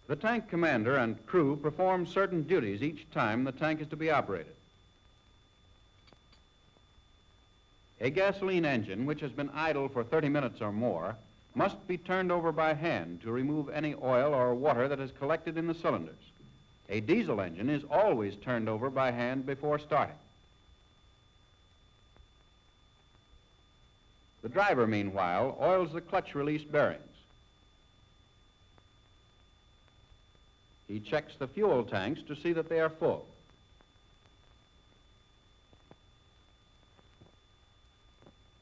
The tank commander and crew perform certain duties each time the tank is to be operated. A gasoline engine, which has been idle for 30 minutes or more, must be turned over by hand to remove any oil or water that has collected in the cylinders. A diesel engine is always turned over by hand before starting. The driver, meanwhile, oils the clutch release bearings. He checks the fuel tanks to see that they are full.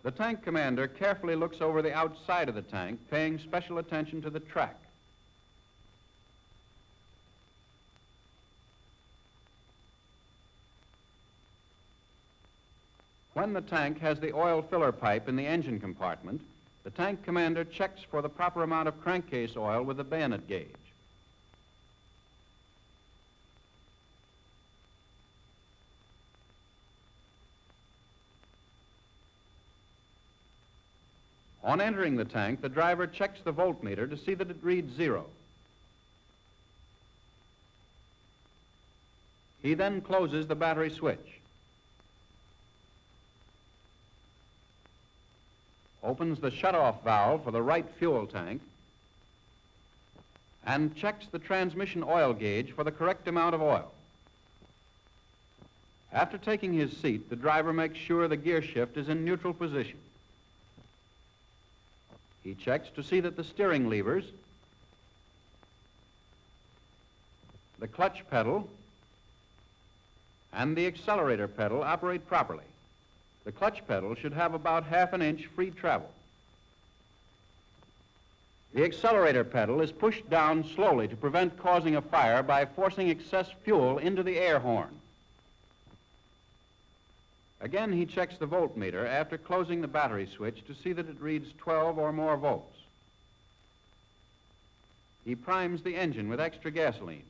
The tank commander carefully looks over the outside of the tank, paying special attention to the track. When the tank has the oil filler pipe in the engine compartment, the tank commander checks for the proper amount of crankcase oil with the bayonet gauge. On entering the tank, the driver checks the voltmeter to see that it reads 0. He then closes the battery switch, opens the shutoff valve for the right fuel tank, and checks the transmission oil gauge for the correct amount of oil. After taking his seat, the driver makes sure the gear shift is in neutral position. He checks to see that the steering levers, the clutch pedal, and the accelerator pedal operate properly. The clutch pedal should have about ½ inch free travel. The accelerator pedal is pushed down slowly to prevent causing a fire by forcing excess fuel into the air horn. Again, he checks the voltmeter after closing the battery switch to see that it reads 12 or more volts. He primes the engine with extra gasoline.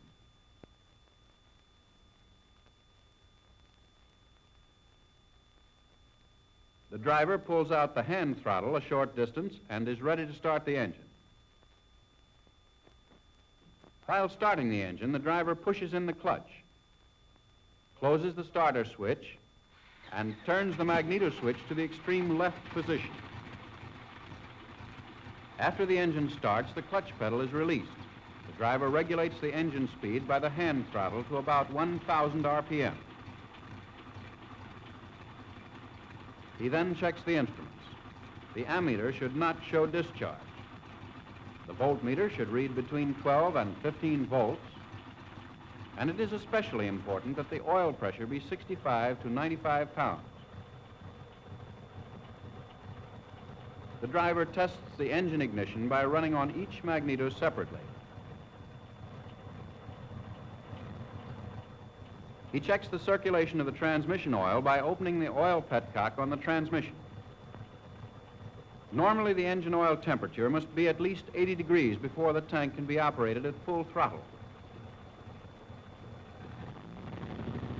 The driver pulls out the hand throttle a short distance and is ready to start the engine. While starting the engine, the driver pushes in the clutch, closes the starter switch, and turns the magneto switch to the extreme left position. After the engine starts, the clutch pedal is released. The driver regulates the engine speed by the hand throttle to about 1,000 RPM. He then checks the instruments. The ammeter should not show discharge. The voltmeter should read between 12 and 15 volts, and it is especially important that the oil pressure be 65 to 95 pounds. The driver tests the engine ignition by running on each magneto separately. He checks the circulation of the transmission oil by opening the oil petcock on the transmission. Normally, the engine oil temperature must be at least 80 degrees before the tank can be operated at full throttle.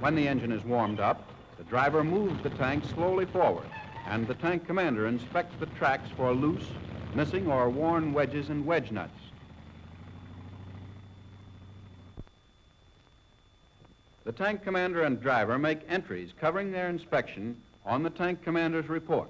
When the engine is warmed up, the driver moves the tank slowly forward, and the tank commander inspects the tracks for loose, missing, or worn wedges and wedge nuts. The tank commander and driver make entries covering their inspection on the tank commander's report.